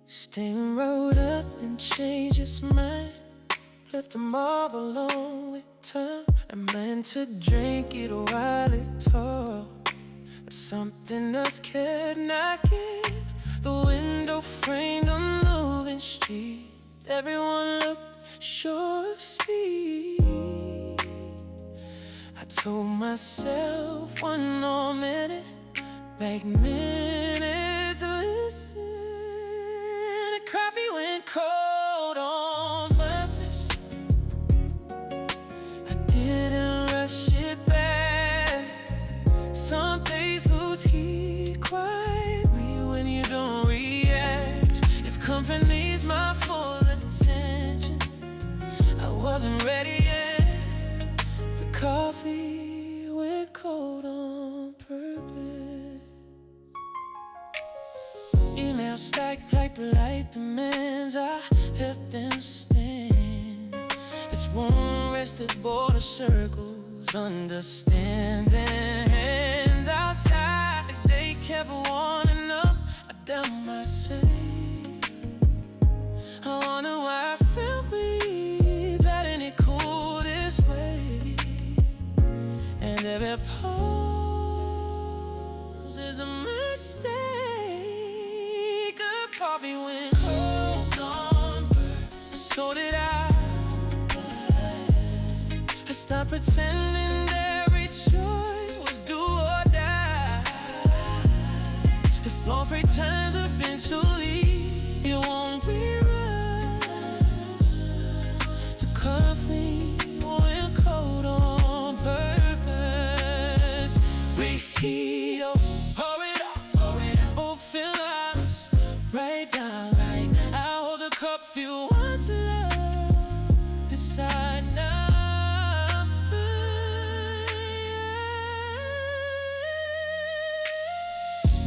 Staying rolled up and changed his mind. Left them all alone with time. I meant to drink it while it tore, but something else kept knocking. The window framed a moving street. Everyone looked short of speed. I told myself one more minute, make minutes to listen. The coffee went cold on purpose. I didn't rush it back. Some days lose heat quietly when you don't react. If company's my full attention, I wasn't ready yet. The coffee went cold on purpose. Emails stacked like polite demands. I let them stand. This one rested border circles, understanding hands outside. They kept warning up. I doubt myself. I wonder why I felt weak, letting it cool this way. And every pause is a mistake. The coffee went cold on purpose. So did I. I stopped pretending every choice was do or die. If all three times eventually you won't be right. The coffee went cold on purpose. Reheat up, pour it up, both fill us right down. I hold the cup, feel one to love. Decide now.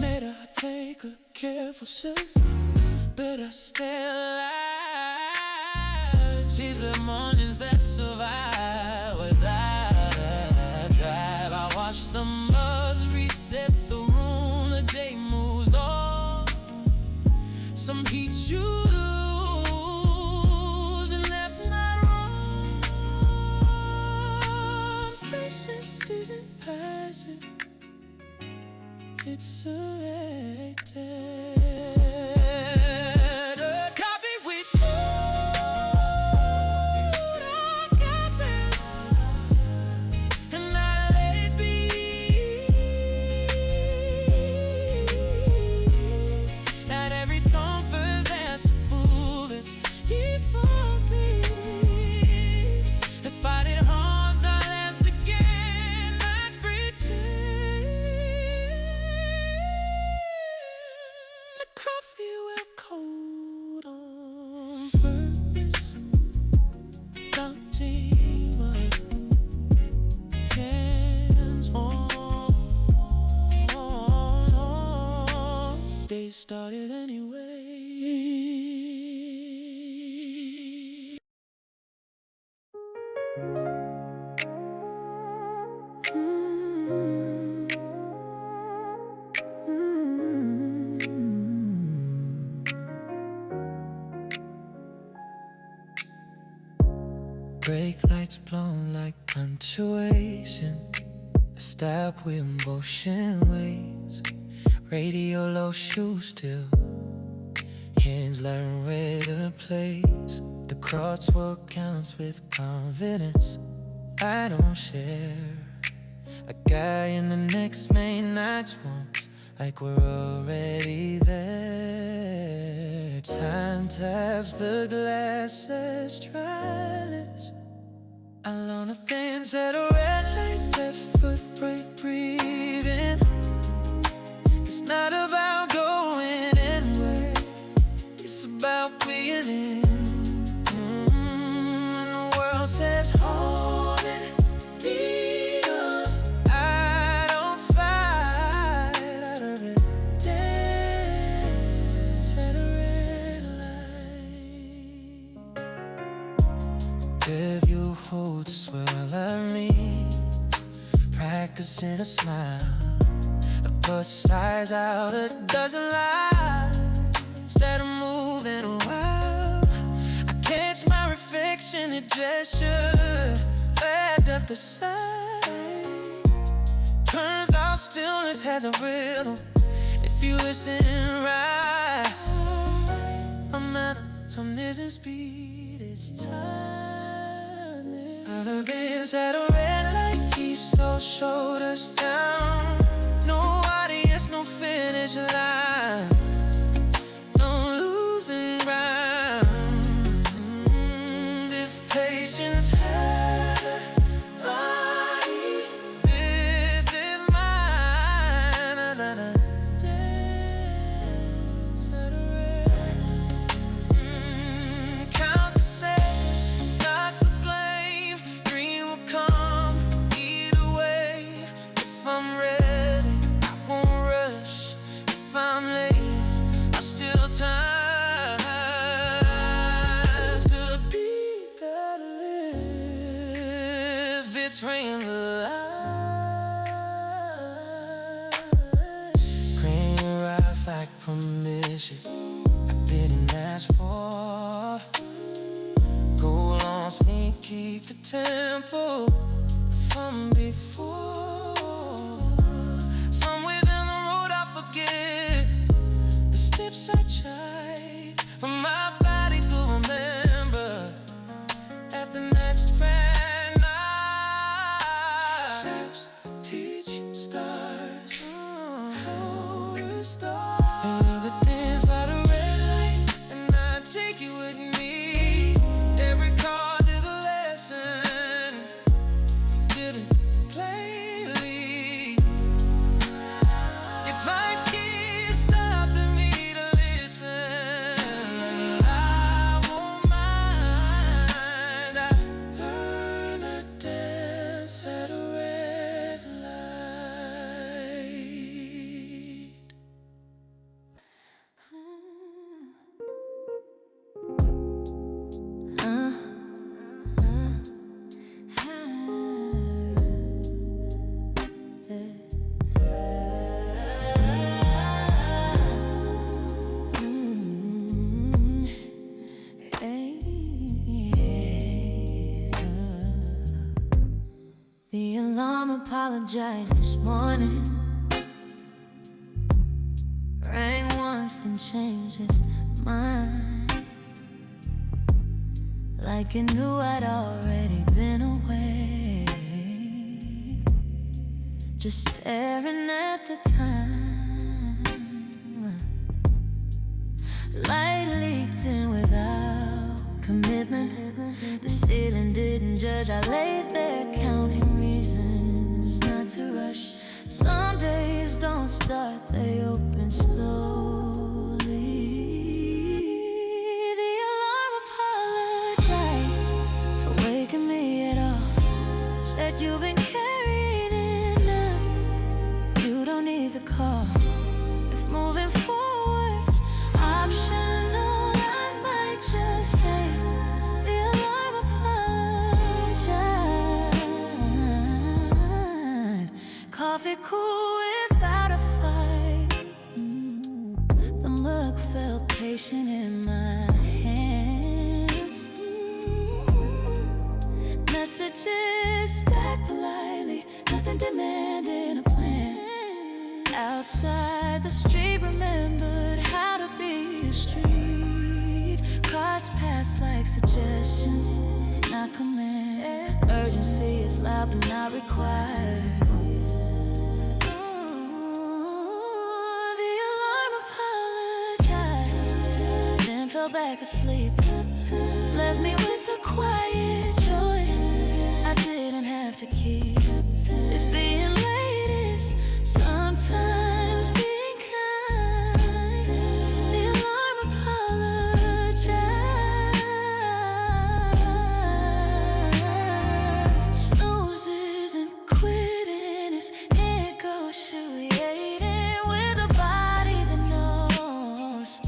Made her take a careful sip, better stay alive. She's the mornings that survive without a drive. I watch the buzz reset the room, the day moves on. Some heat you lose and left not wrong. Patience isn't passive, it's selected. Coffee with food, I got back, and I let it be. Not every comfort has to move us for me. If I did harm, not last again, not pretend. The coffee will cold on purpose. Counting my hands on. They started anyway. Brake lights blown like punctuation. A stop with motion waves. Radio low, shoes still. Hands learn where to place. The crosswalk counts with confidence. I don't share. A guy in the next main night wants, like we're already there. Time taps the glasses, triless. I learn the things at a red light, left foot brake, breathing. It's not about going anywhere, it's about feeling. When the world says hold it, be up, I don't fight out of it. Dance at a red light. If you hold to swirl at me, practicing a smile. The bus sighs out a dozen lies that are moving gesture led up the side. Turns out stillness has a rhythm if you listen right. Momentum isn't speed, it's time. Other bands at a red light, he so showed us down. No audience, no finish line, no losing ground. If patience had a body, this is mine. Dance at a red. Count the seconds, not the blame. Dream will come either way. If I'm ready, I won't rush. If I'm late, I still time to the beat that lives between the lines. Green rough like permission I didn't ask for. Go on, sneak, keep the tempo from before. Somewhere down the road I forget the steps I tried for my body to remember at the next grand night. Steps teach stars how to start. And the dance light a red light, and I take you with me. Every card is a lesson, didn't plainly. If life keeps stopping me to listen, I won't mind. I learn to dance at a red light. The alarm apologized this morning. Rang once, then changed its mind. Like it knew I'd already been away. Just staring at the time. Light leaked in without commitment. The ceiling didn't judge. I laid there counting reasons not to rush. Some days don't start, they open slowly. The alarm apologized for waking me at all. Said you've been carrying it now. You don't need the call. If moving forward's optional, I might just stay. The alarm apologized. Coffee cool without a fight. The mug felt patient in my hands. Messages stacked politely, nothing demanding a plan. Outside the street, remembered how to be a street. Cars passed like suggestions, not commands. Urgency is loud but not required. The alarm apologized, then fell back asleep. Left me with a quiet joy I didn't have to keep. If being late is sometimes being kind, the alarm apologized. Snooze isn't quitting, it's negotiating with a body that knows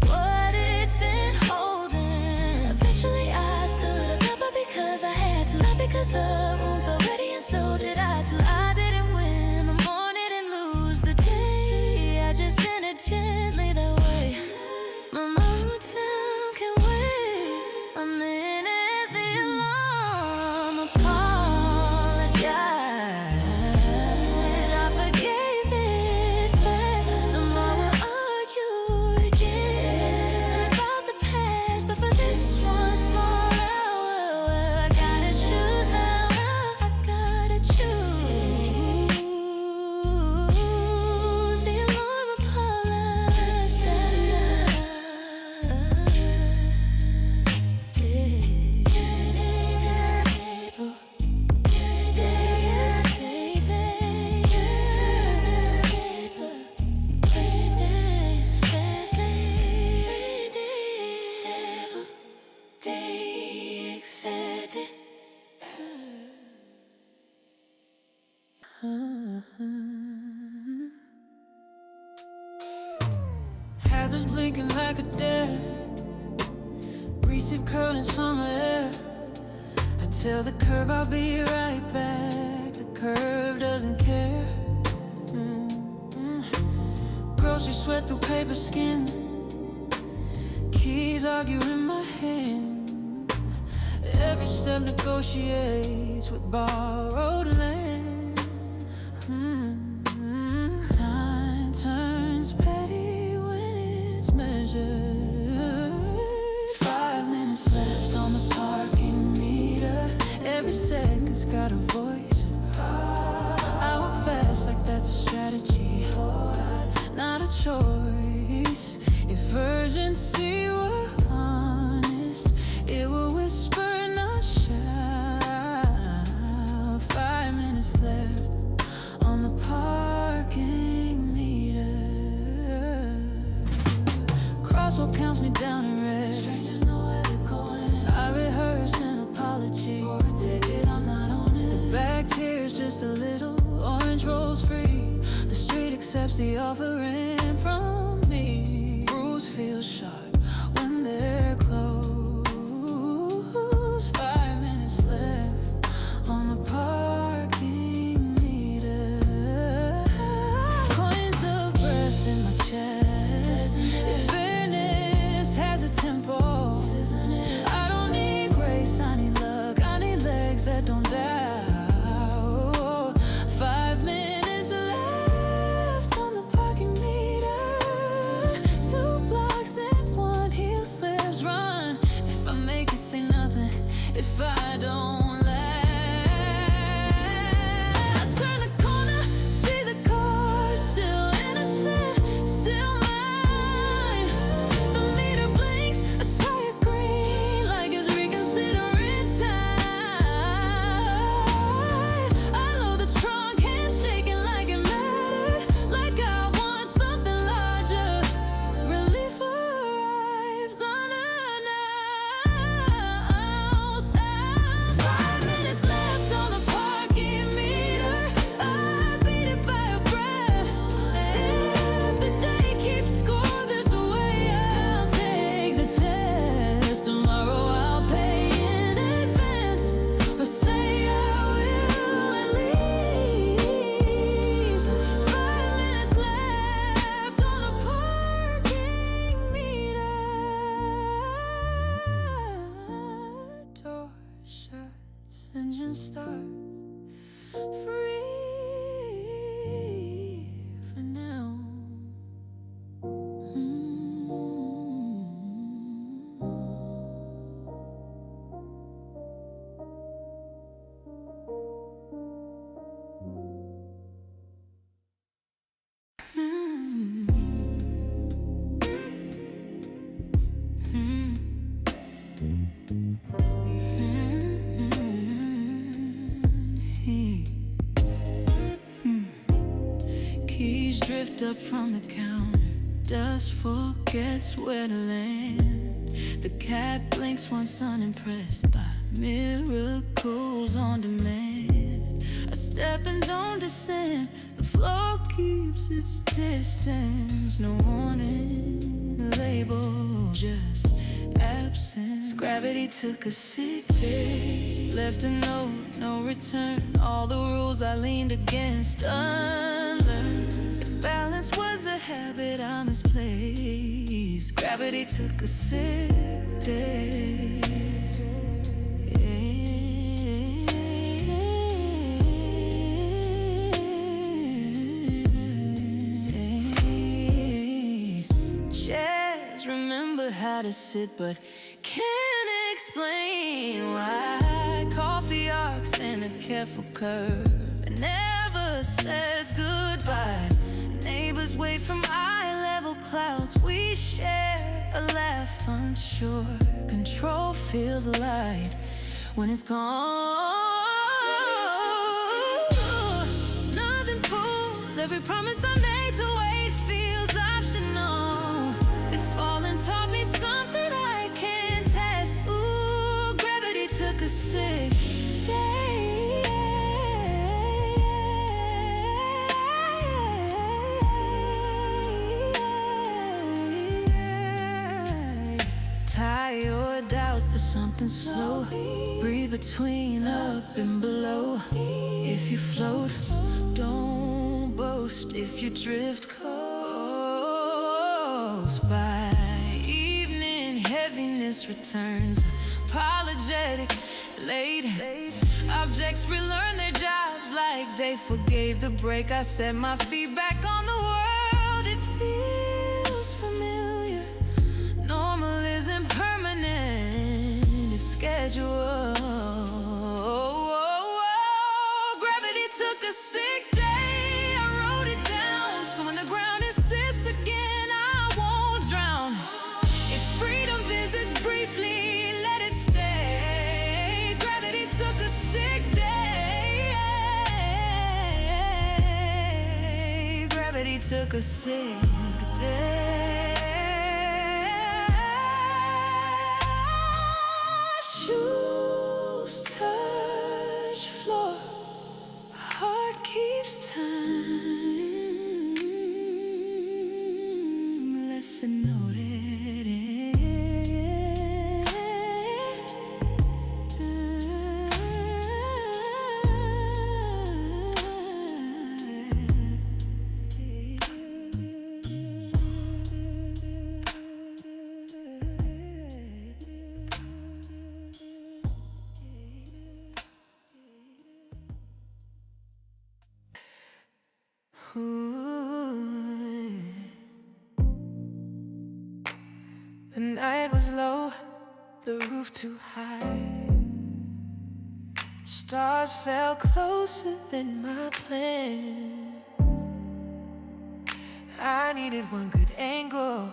what it's been holding. Eventually I stood up, not because I had to, not because the room felt ready, and so did I too. I didn't win the morning and lose the day. I just ended gently that way. My mountain can wait a minute. The alarm like a dare. Receive curling summer air. I tell the curb I'll be right back. The curb doesn't care. Grocery sweat through paper skin. Keys argue in my hand. Every step negotiates with borrowed land. Time turns petty when it's measured. 5 minutes left on the parking meter. Every second's got a voice. I walk fast like that's a strategy, not a choice. If urgency were honest, it would whisper and not shout. 5 minutes left on the parking meter. Crosswalk counts me down in red. Strangers know where they're going. I rehearse an apology for a ticket, I'm not on it. The back tears just a little. Orange rolls free. The street accepts the offering from me. Rules feel sharp when they're closed. 5 minutes left on the parking meter. Coins of breath in my chest. If fairness has a tempo, I don't need grace, I need luck. I need legs that don't die. 5 minutes left on the parking meter. 2 blocks, then 1 heel slips. Run if I make it, say nothing if I don't land. I turn the corner, see the car, still innocent, still mine. The meter blinks, a tire green, like it's reconsidering time. I load the trunk, hands shaking like it mattered, like I want something larger. Relief arrives unannounced. 5 minutes left on the parking meter. I beat it by a breath. If the day keeps score this way, I'll take the test. Tomorrow I'll pay in advance, or say I will at least. 5 minutes left on the parking meter. Door shuts, engine starts. Free for now. Keys drift up from the counter. Dust forgets where to land. The cat blinks once unimpressed by miracles on demand. I step and don't descend. The floor keeps its distance. No warning label, just absence. Gravity took a sick day. Left a note, no return. All the rules I leaned against unlearned. If balance was a habit I misplaced, gravity took a sick day. Chairs remember how to sit, but can't explain why. Coffee arcs in a careful curve. It never says goodbye. Neighbors wave from eye-level clouds. We share a laugh unsure. Control feels light when it's gone. Nothing pulls. Every promise I made to wait feels optional. If falling taught me something I can't test. Ooh, gravity took a sick day. tie your doubts to something slow. Breathe between up and below. If you float, don't boast. If you drift close, by evening heaviness returns. Apologetic, late. Objects relearn their jobs like they forgave the break. I set my feet back on the world. It feels familiar. Normal isn't permanent, it's scheduled. Gravity took a sick day, I wrote it down. So when the ground insists again, I won't drown. If freedom visits briefly, let it stay. Gravity took a sick day. Gravity took a sick day. Shoes touch floor, heart keeps time. Lesson noted. The night was low, the roof too high. Stars fell closer than my plans. I needed one good angle,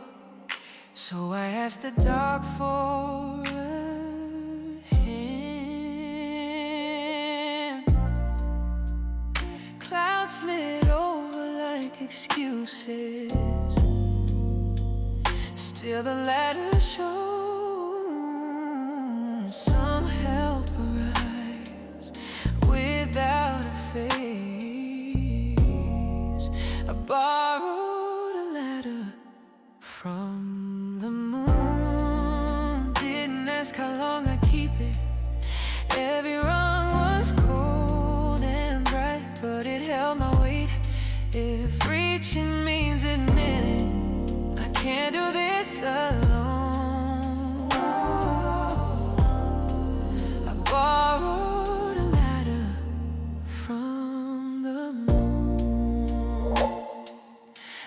so I asked the dark for a hand. Clouds slid over like excuses. Still the ladder shows some help arise without a face. I borrowed a ladder from the moon. Didn't ask how long I'd keep it. Every rung was cold and bright, but it held my weight. If reaching means admitting I can't do this alone, I borrowed a ladder from the moon.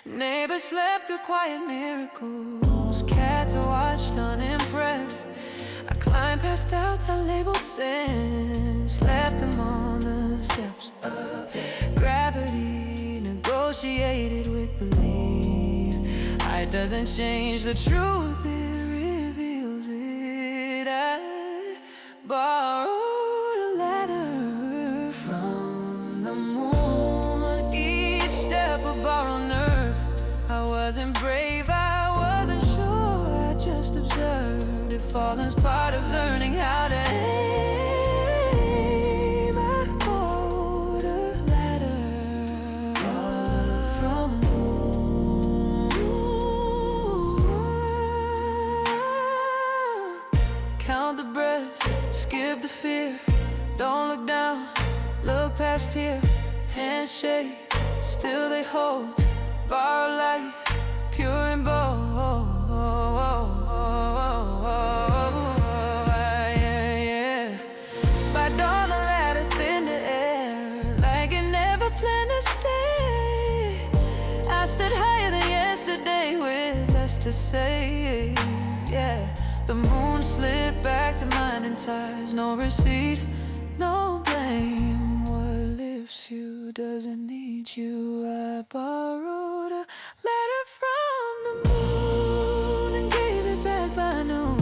Neighbors slept through quiet miracles. Cats watched unimpressed. I climbed past doubts I labeled sins, left them on the steps. Gravity negotiated with belief. It doesn't change the truth, it reveals it. I borrowed a ladder from the moon. Each step a borrowed nerve. I wasn't brave, I wasn't sure, I just observed. If falling's part of learning how to aim, I borrowed a ladder from the moon. Count the breaths, skip the fear. Don't look down, look past here. Handshake, still they hold. Borrow light, pure and bold. By dawn the ladder thin to air, like it never planned to stay. I stood higher than yesterday with less to say. Yeah, the moon slipped back to mine in ties. No receipt, no blame. What lifts you doesn't need you. I borrowed a letter from the moon and gave it back by noon.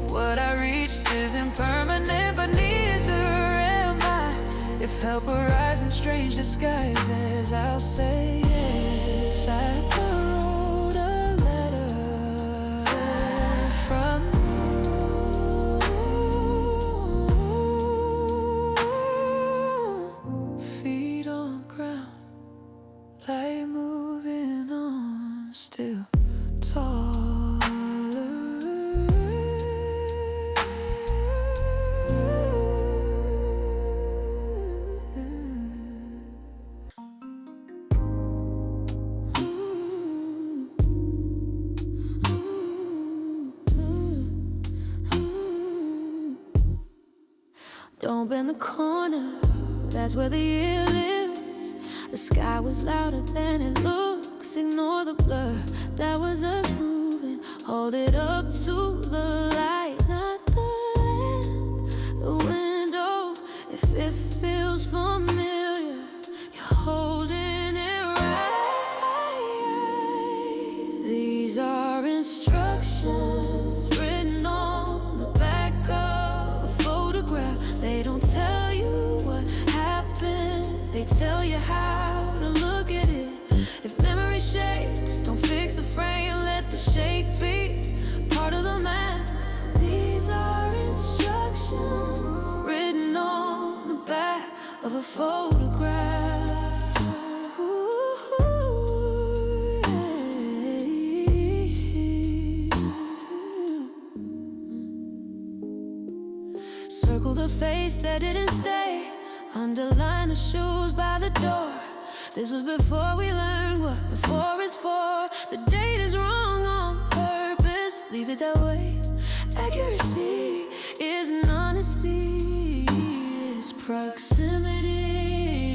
What I reached isn't permanent, but neither am I. If help arrives in strange disguises, I'll say yes. I borrowed a letter from the moon. Feet on ground, light moving on, still taller. Don't bend the corner, that's where the year lives. The sky was louder than it looks. Ignore the blur, that was us moving. Hold it up to the light, not the lamp, the window. If it feels familiar, you're holding it right. These are instructions written on the back of a photograph. They don't tell you what happened, they tell you how to look at it. If memory shakes, don't fix the frame, let the shake be part of the map. These are instructions written on the back of a photograph. Circle the face that didn't stay. Underline the shoes by the door. This was before we learned what before is for. The date is wrong on purpose. Leave it that way. Accuracy isn't honesty, it's proximity.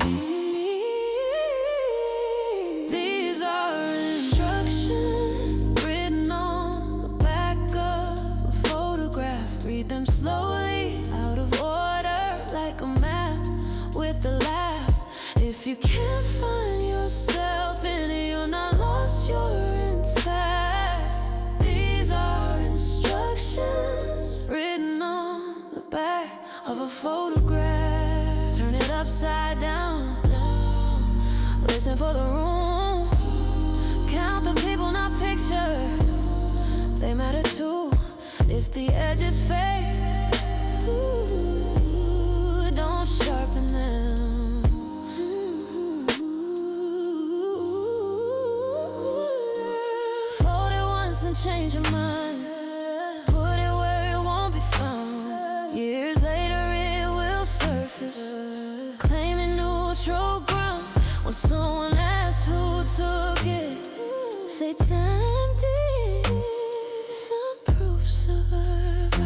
These are instructions written on the back of a photograph. Read them slowly, out of order, like a map with a laugh. If you can't find yourself in it, you're not lost, you're intact. These are instructions written on the back of a photograph. Turn it upside down, listen for the room. Count the people, not picture. They matter too. If the edges fade, ooh, don't sharpen them. Fold it once and change your mind. Put it where it won't be found. Years later it will surface, claiming neutral ground. When someone asks who took it, say time did. Some proof survived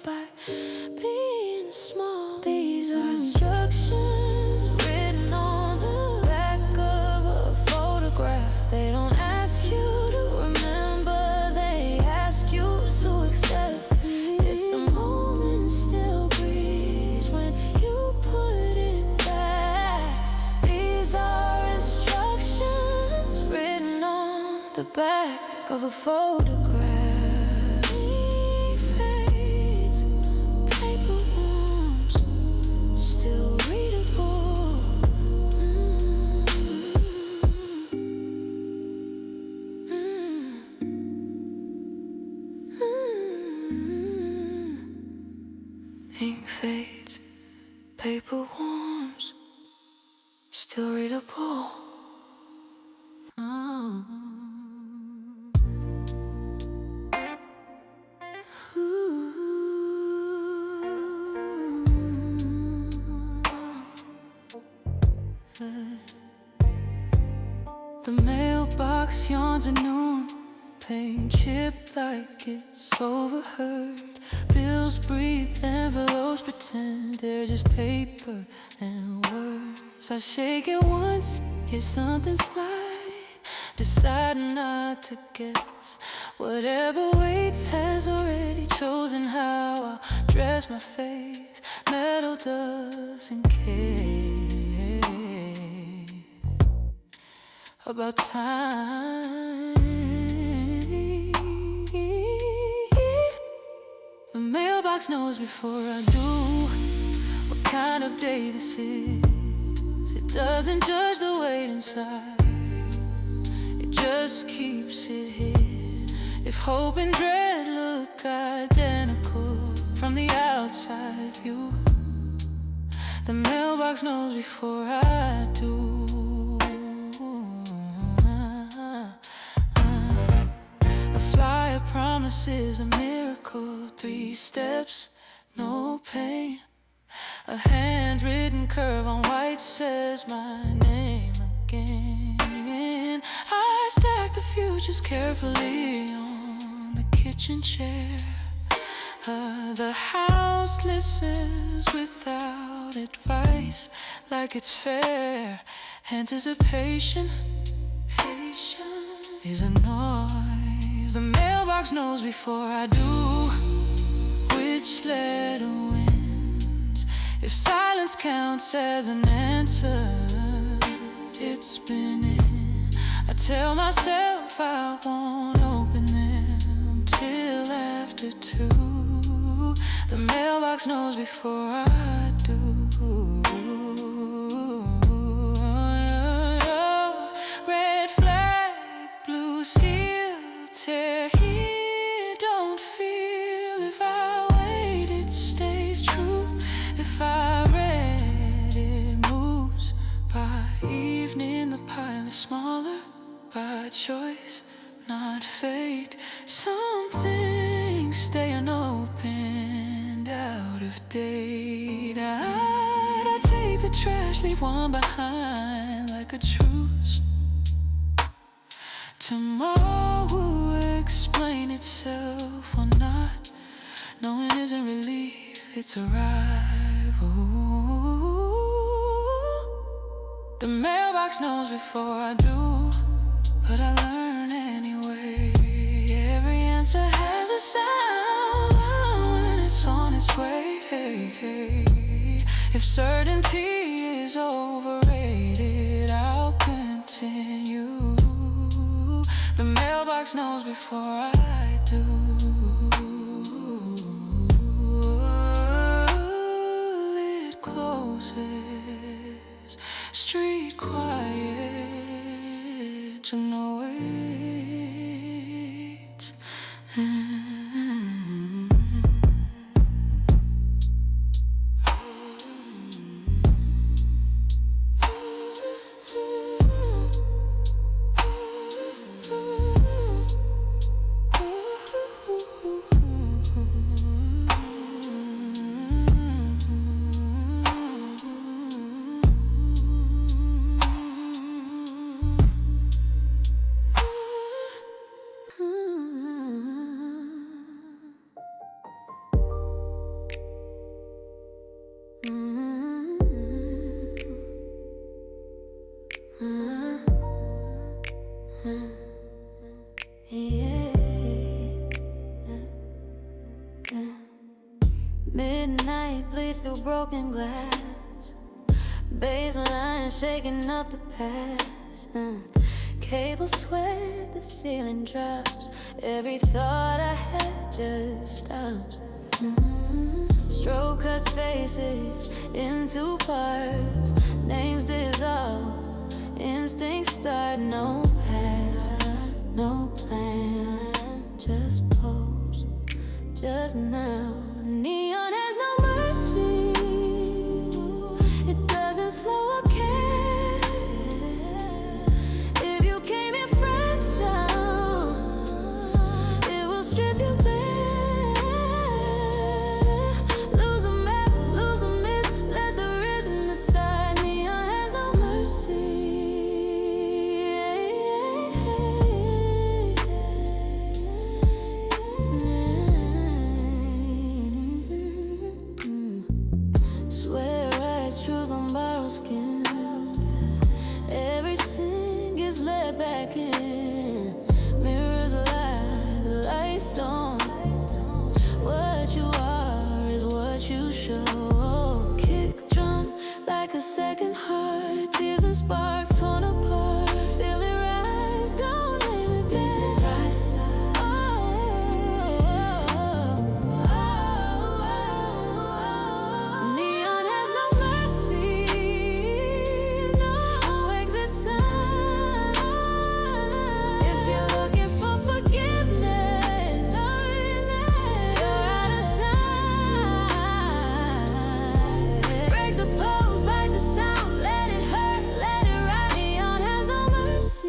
by being small. These are instructions written on the back of a photograph. They don't ask you to remember, they ask you to accept. If the moment still breathes when you put it back. These are instructions written on the back of a photograph. Fades, paper wounds, still readable. Ink fades, paper warms, still readable. The mailbox yawns at noon, paint chipped like it's overheard. Bills breathe, envelopes pretend they're just paper and words. I shake it once, hear something slide, decide not to guess. Whatever waits has already chosen how I'll dress my face. Metal doesn't care about time. The mailbox knows before I do what kind of day this is. It doesn't judge the weight inside, it just keeps it here. If hope and dread look identical from the outside view, the mailbox knows before I do. A flyer promises a miracle, 3 steps, no pain. A handwritten curve on white says my name again. I stack the futures carefully on the kitchen chair. The house listens without advice, like it's fair. Anticipation is a noise. The mailbox knows before I do which letter wins. If silence counts as an answer, it's been in. I tell myself I won't open them till after 2. The mailbox knows before I do. Red flag, blue seal, tear here, don't feel. If I wait, it stays true. If I read, it moves. By evening, the pile is smaller. By choice, not fate. Some things stay unopened, out of date. I take the trash, leave one behind like a truce. Tomorrow will explain itself or not. Knowing isn't relief, it's arrival. The mailbox knows before I do, but I learn anyway. Every answer has a sound when it's on its way. If certainty is overrated, I'll continue. The mailbox knows before I do. It closes, street quiet, to know it. Midnight bleeds through broken glass, baseline shaking up the past. Cables sweat, the ceiling drops. Every thought I had just stops. Stroke cuts faces into parts. Names dissolve, instincts start. No path, no plan, just pose, just now. Neon has no mercy. It doesn't slow a care. If you came in fragile, it will strip you bare. Lose the map, lose the myth, let the rhythm decide. Neon has no mercy. Swear rights, truths on borrowed skin. Every sin gets let back in. Mirrors lie, the lights don't. What you are is what you show. Kick drum like a second heart. Tears and sparks torn apart. Feel it rise, don't aim it back. Neon has no mercy, no exit sign. If you're looking for forgiveness, you're out of time. Break the pose, bite the sound, let it hurt, let it ride. Neon has no mercy.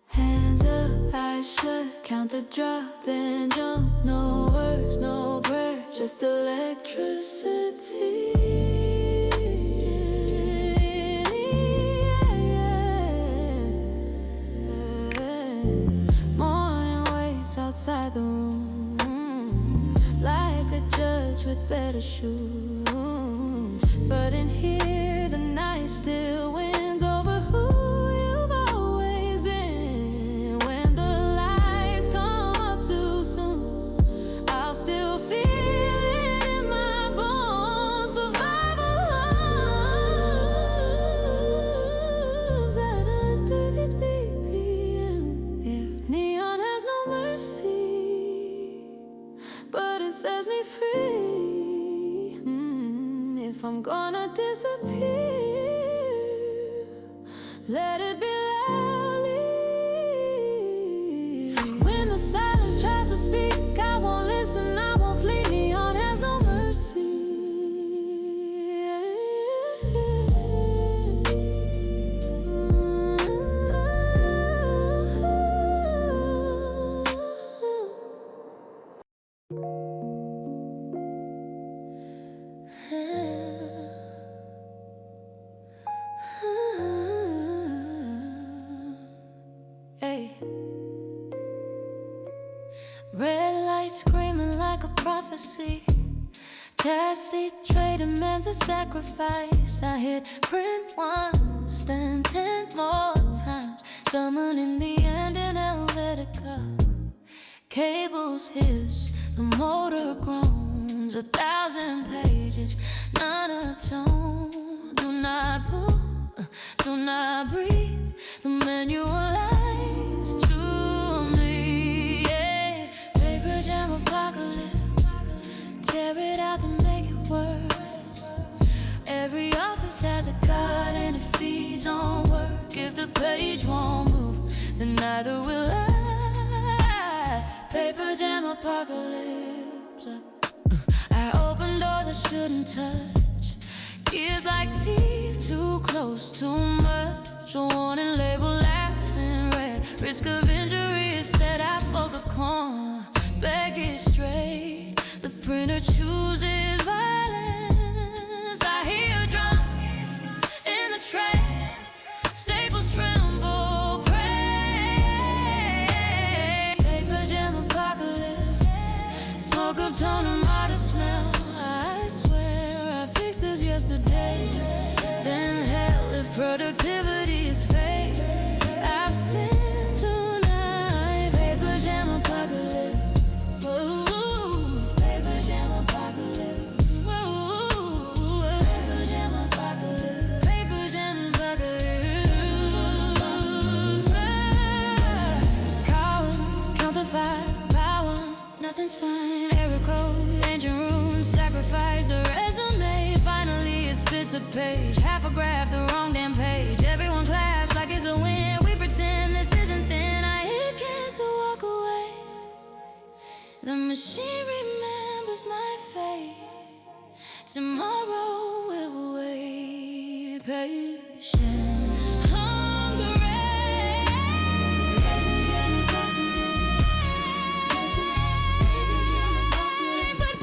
Hands up, eyes shut, count the drop, then jump. No words, no prayer, just electricity. outside the room, like a judge with better shoes. But in here, the night still wins over who you've always been. When the lights come up too soon, I'll still feel it in my bones. Survival hums at 1:33 p.m. Yeah. Neon has no mercy, but it sets me free. If I'm gonna disappear, let it be loudly. When the silence tries to speak, I won't listen, I won't flee. Neon has no mercy. Hey. Red light screaming like a prophecy. Tasty trade demands a sacrifice. I hit print once, then 10 more times. Summoning the end in Helvetica. Cables hiss, the motor groans. 1,000 pages, none atone. Do not move, do not breathe. The manual lies to me, yeah. Paper jam apocalypse, tear it out to make it worse. Every office has a card and it feeds on work. If the page won't move, then neither will I. Paper jam apocalypse. I open doors I shouldn't touch. Gears like teeth, too close, too much. A warning label laughs in red. Risk of injury is set. I fold the corner, beg it straight. The printer chooses violence. I hear drums in the train. Staples tremble, pray. Paper jam apocalypse. Smoke of toner, smell. I swear I fixed this yesterday. Then hell if productivity is fake. I've sinned tonight. Paper jam apocalypse. Whoa. Paper jam apocalypse. Whoa. Paper jam apocalypse. Paper jam apocalypse. Power, counterfeit power. Nothing's fine. Error code, engine room, sacrifice a resume. Finally it spits a page. Half a graph, the wrong damn page. Everyone claps like it's a win. We pretend this isn't thin. I hit cancel, walk away. The machine remembers my fate. Tomorrow it will wait. Patient, hungry. But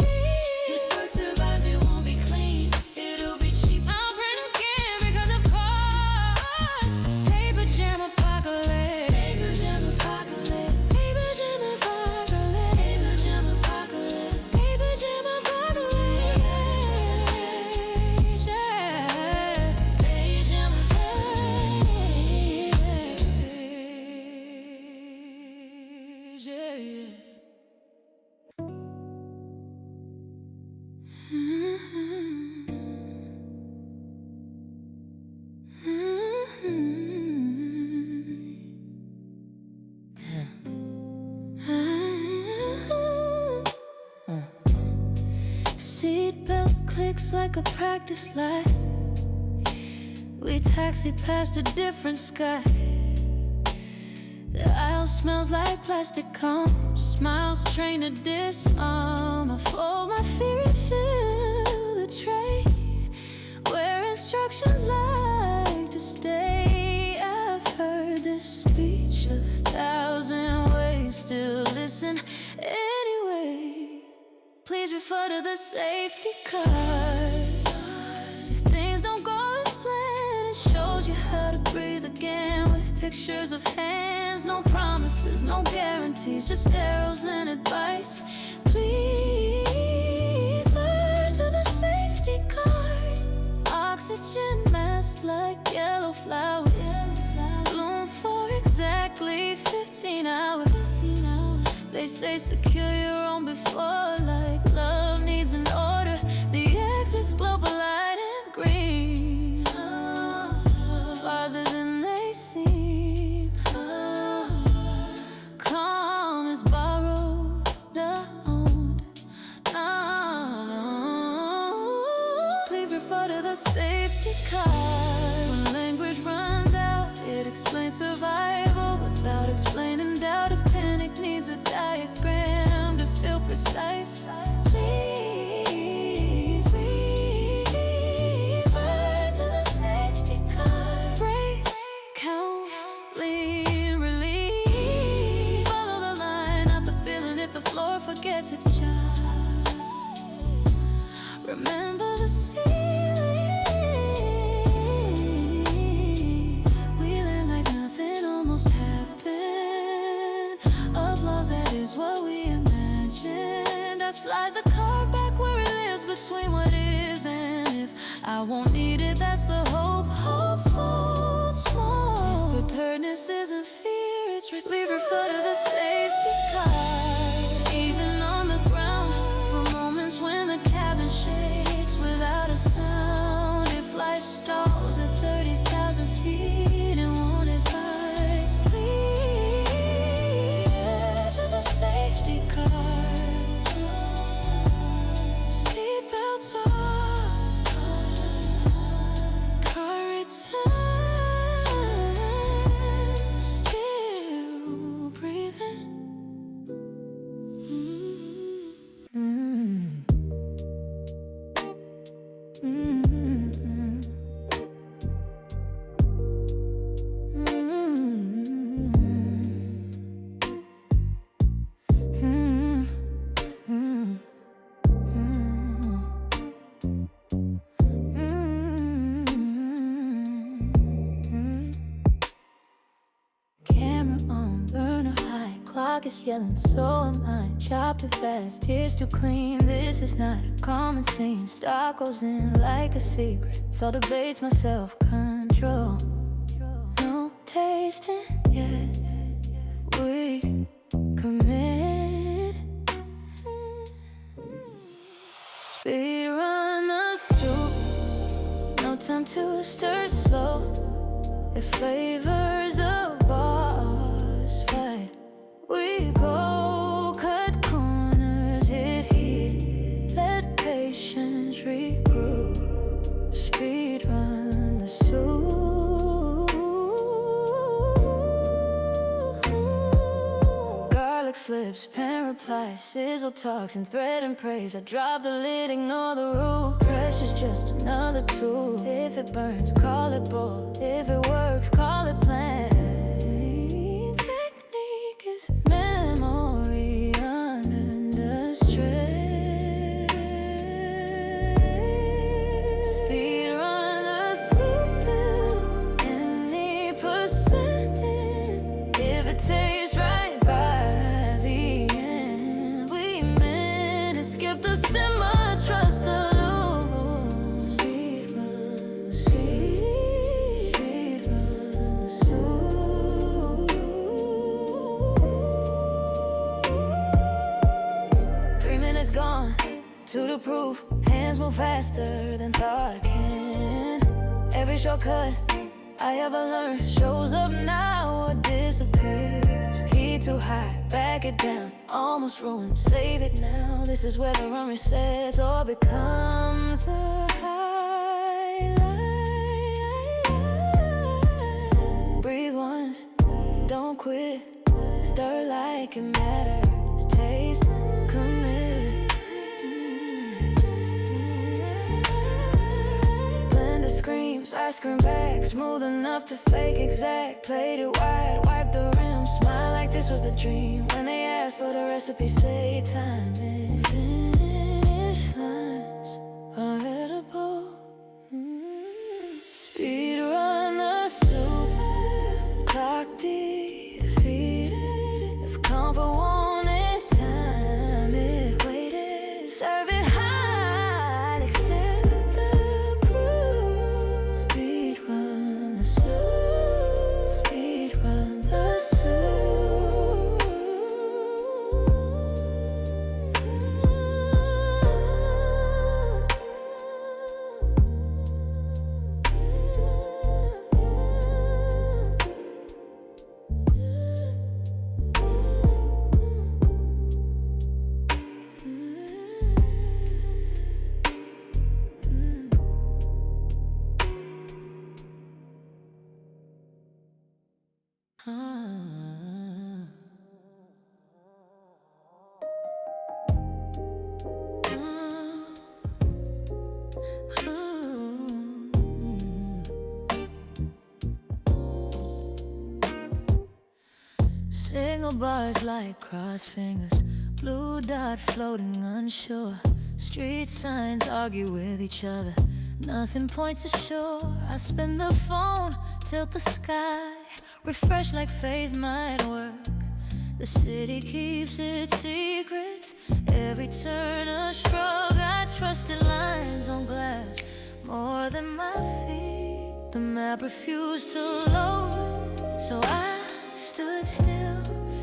if work survives, it won't be clean. It'll be cheap. I'll print again because of course. Paper jam apocalypse. Paper jam apocalypse. Paper jam apocalypse. Paper jam apocalypse. Paper jam apocalypse. Yeah. Paper jam apocalypse. Yeah. Seatbelt clicks like a practice light. We taxi past a different sky. The aisle smells like plastic comps. Smiles train to disarm. I fold my fear and fill the tray where instructions like to stay. I've heard this speech 1,000 ways. Still listen anyway. Please refer to the safety card. If things don't go as planned, it shows you how to breathe again with pictures of hands, no promises, no guarantees, just arrows and advice. Please refer to the safety card. Oxygen masks like yellow flowers, bloom for exactly 15 hours. They say secure your own before life. Love needs an order. The exits global light and green, farther than they seem. Calm is borrowed down. Please refer to the safety card. When language runs out, it explains survival without explaining doubt. If panic needs a diagram to feel precise, please refer to the safety card. Brace, count, lean, release. Follow the line, not the feeling. If the floor forgets its job, remember the ceiling. We land like nothing almost happened. Applause, that is what we imagined. I slide the car back where it lives between what is and if I won't need it, that's the hope. Hopeful, small. If preparedness isn't fear, it's risk. We refer to the safety card. Even on the ground, for moments when the cabin shakes without a sound. If life stalls at 30,000 feet and won't advise, please to the safety car. Seatbelts off, car returns, still breathing. Camera on, burner high, clock is yelling, so am I. Chop too fast, tears too clean. This is not a common scene. Stock goes in like a secret, so debates my self-control. No tasting yet, we commit. Speedrun the soup, no time to stir slow. It flavors a boss fight. We go cut corners, hit heat, let patience regroup. Speedrun the soup. Garlic slips, pen replies, sizzle talks and thread and praise. I drop the lid, ignore the rule. Pressure's just another tool. If it burns, call it bold. If it works, call it plan. Technique is memory under stress. Speedrun the soup, any percent in. If it tastes right by the end, we meant to skip the simmer, trust the lose. Speedrun, speedrun the soup. 3 minutes gone, 2 to proof. Hands move faster than thought can. Every shortcut I ever learned shows up now or disappears. Heat too high, back it down, almost ruined, save it now. This is where the run resets or becomes the highlight. Breathe once, don't quit, stir like it matters, taste, commit. Blender screams, I scream back, smooth enough to fake exact. Played it wide, wiped the rim, smile like this was the dream. When they ask for the recipe, say time and finish lines are edible. Speedrun the soup, clock Single bars like crossed fingers, blue dot floating unsure. Street signs argue with each other, nothing points ashore. I spin the phone, tilt the sky, refresh like faith might work. The city keeps its secrets, every turn a shrug. I trusted lines on glass more than my feet. The map refused to load, so I stood still.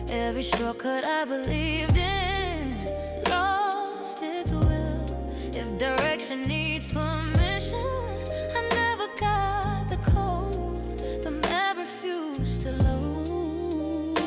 Every shortcut I believed in lost its will. If direction needs permission, I never got the code. The map refused to load.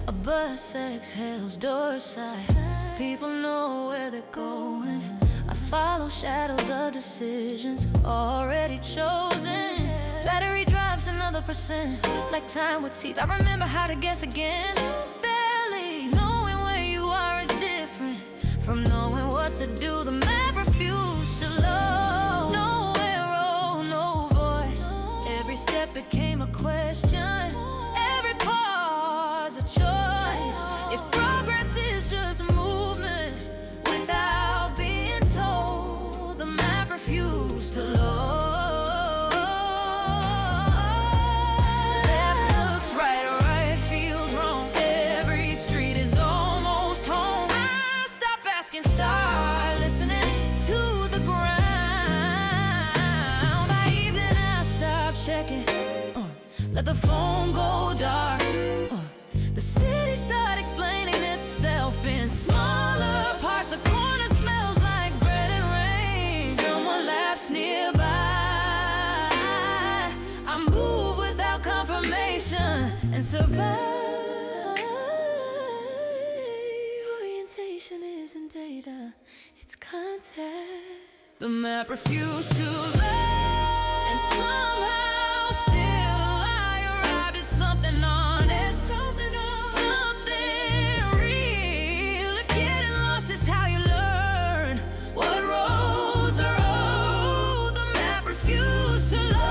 A bus exhales door side. People know where they're going. I follow shadows of decisions already chosen. Battery drops another percent, like time with teeth. I remember how to guess again. Barely knowing where you are is different from knowing what to do. The map refused to load. No arrow, no voice. Every step became a question. Every pause a choice. If progress is just movement without being told, the map refused to load. Start listening to the ground. By evening I stop checking, let the phone go dark. The city start explaining itself in smaller parts. The corner smells like bread and rain. Someone laughs nearby. I move without confirmation and survive. Isn't data, it's contact. The map refused to load, and somehow still I arrived at something honest, something real. If getting lost is how you learn what roads are old, the map refused to load.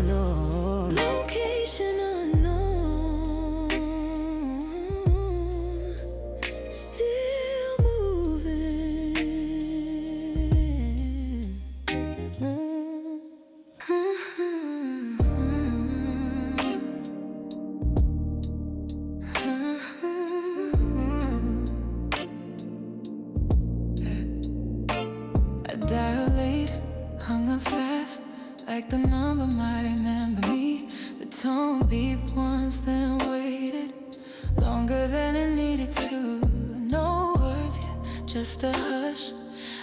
No. Location like the number might remember me. The tone beeped once, then waited longer than it needed to. No words yet, just a hush,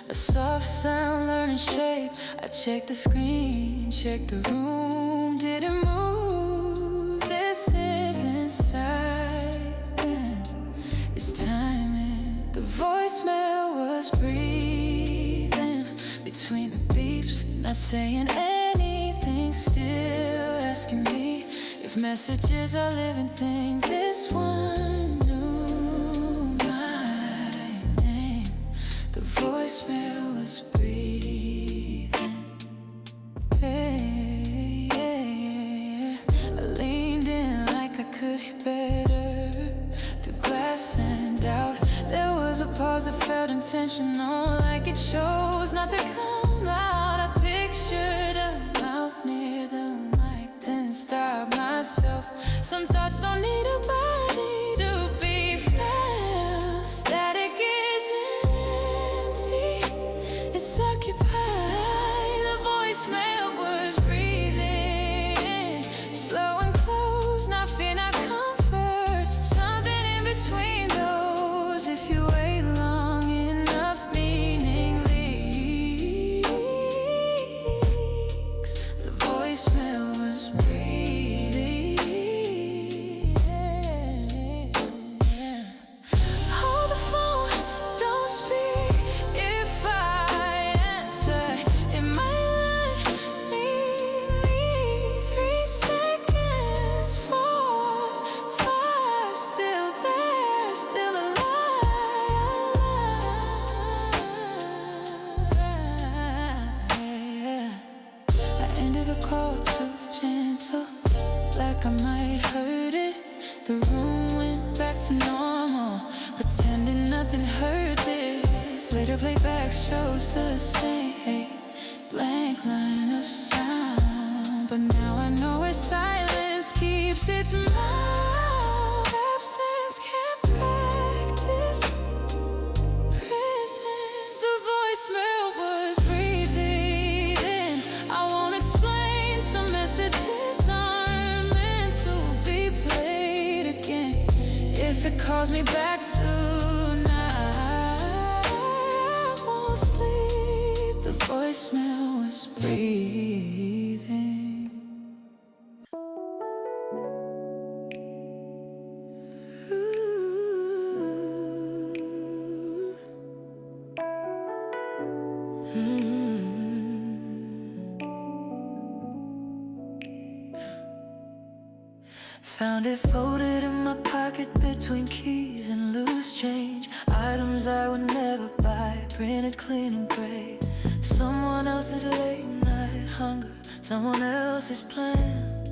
a soft sound learning shape. I checked the screen, checked the room, didn't move. This isn't silence, it's timing. The voicemail was breathing between the beeps, not saying anything, still asking me if messages are living things. This one knew my name. The voicemail was breathing. Hey, I leaned in like I could hear better through glass and doubt. There was a pause that felt intentional, like it chose not to come out. I pictured a mouth near the mic, then stopped myself. Some thoughts don't need a body to be felt. Static isn't empty, it's occupied. The voicemail was breathing, slow and close, not fear, not comfort. Something in between those. If you wait long enough, meaning leaks. The voicemail was breathing. Hold the phone, don't speak. If I answer, call too gentle, like I might hurt it. The room went back to normal, pretending nothing hurt this. Later playback shows the same blank line of sound, but now I know where silence keeps its mouth. Absence can't practice presence. The voicemail was breathing in. I won't explain, some messages aren't meant to be played again. If it calls me back tonight, I won't sleep. The voicemail was breathing. Found it folded in my pocket between keys and loose change. Items I would never buy, printed clean and gray. Someone else's late night hunger, someone else's plan.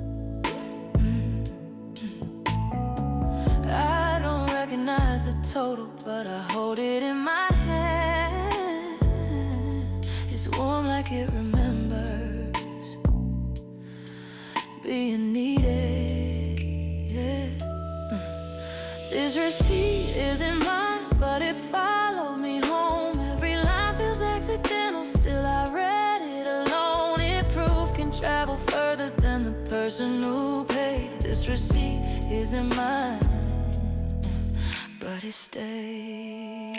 I don't recognize the total, but I hold it in my hand. It's warm like it remembers being needed. This receipt isn't mine, but it followed me home. Every line feels accidental, still I read it alone. It proof can travel further than the person who paid. This receipt isn't mine, but it stayed.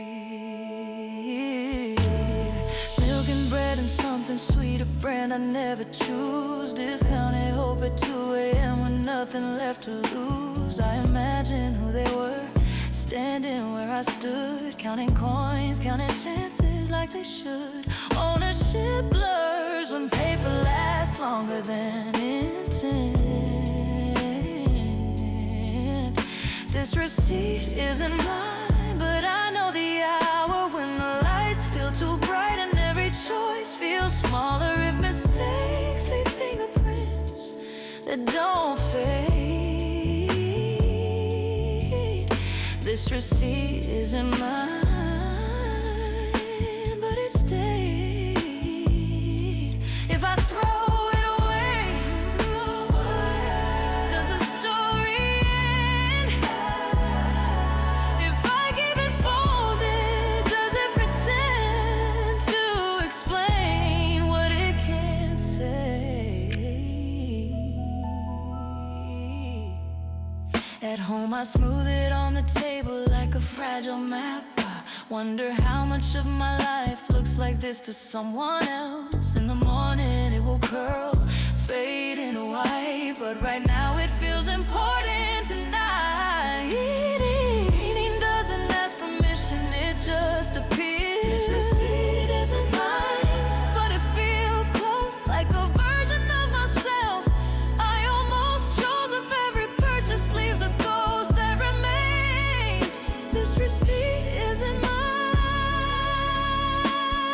Milk and bread and something sweet, a brand I never choose. Discounted hope at 2 a.m. with nothing left to lose. I imagine who they were, standing where I stood, counting coins, counting chances like they should. Ownership blurs when paper lasts longer than intent. This receipt isn't mine, but I know the hour when the lights feel too bright and every choice feels smaller. If mistakes leave fingerprints that don't fade, this receipt isn't mine, but it stayed. If I throw it away, does the story end? If I keep it folded, does it pretend to explain what it can't say? At home I smooth it on the table like a fragile map. Wonder how much of my life looks like this to someone else. In the morning it will curl, fade into white, but right now it feels important tonight. Eating doesn't ask permission, it just appears. This receipt isn't mine, but it feels close, like a version of myself I almost chose. If every purchase leaves a ghost that remains, this receipt isn't mine.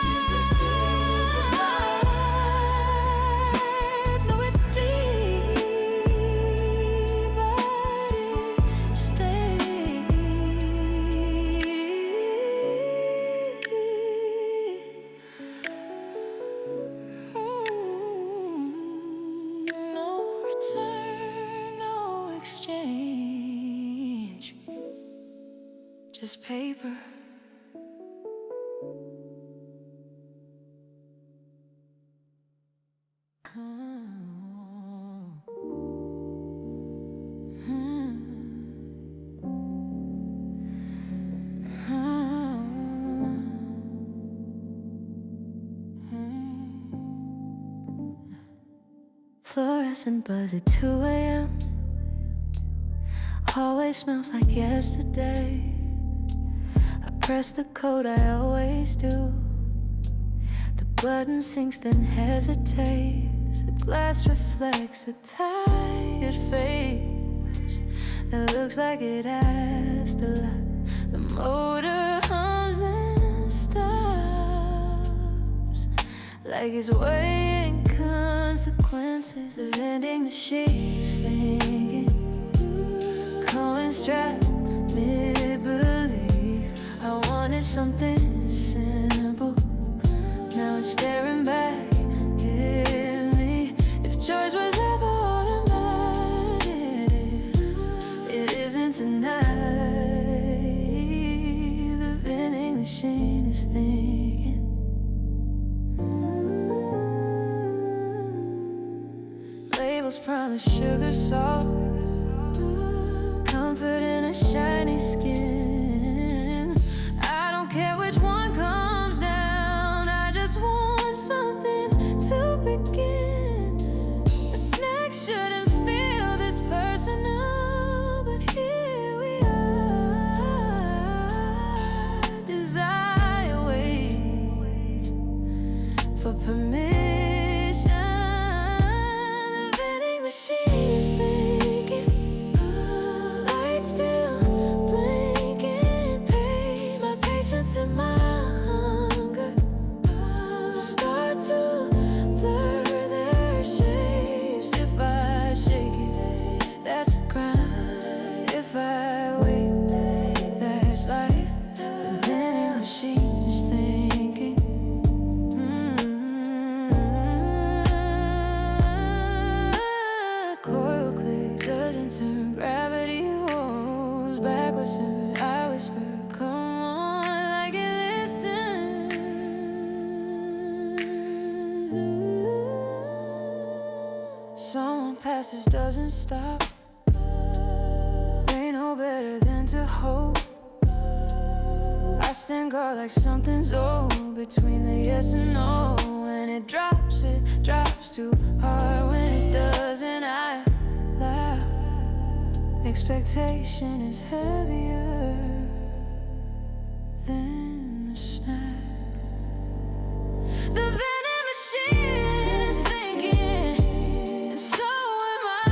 This receipt isn't mine. No, it's deep, but it stays. No return, no exchange, just paper. Fluorescent buzz at 2 a.m. Hallway smells like yesterday. I press the code I always do. The button sinks then hesitates. The glass reflects a tired face that looks like it asked a lot. The motor hums and stops like it's weighing consequences. consequences. The vending machine is thinking, calling strap, mid-belief. I wanted something simple, now it's staring back at me. If choice was ever automatic, it isn't tonight. The vending machine is thinking, labels promise sugar, salt, comfort in a shiny skin. I don't care which one comes down, I just want something to begin. A snack shouldn't feel this personal, but here we are. Desire waits for permission. The vending machine is thinking, lights still blinking, pay my patience and my hunger start to blur their shapes. If I shake it, that's a crime. If I wait, that's life. The vending machine is thinking, coil click doesn't turn, gravity holds backwards and I whisper, come on, like it listens. Someone passes, doesn't stop. They know better than to hope. I stand guard like something's old between the yes and no. When it drops too hard. When it doesn't, I laugh. Expectation is heavier than the snack. The vending machine is thinking, and so am I,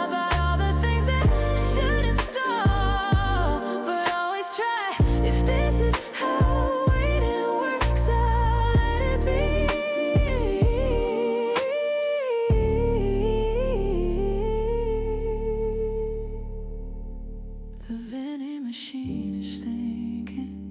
about all the things that shouldn't stall, but always try. If this is how waiting works out, let it be. The vending machine is thinking,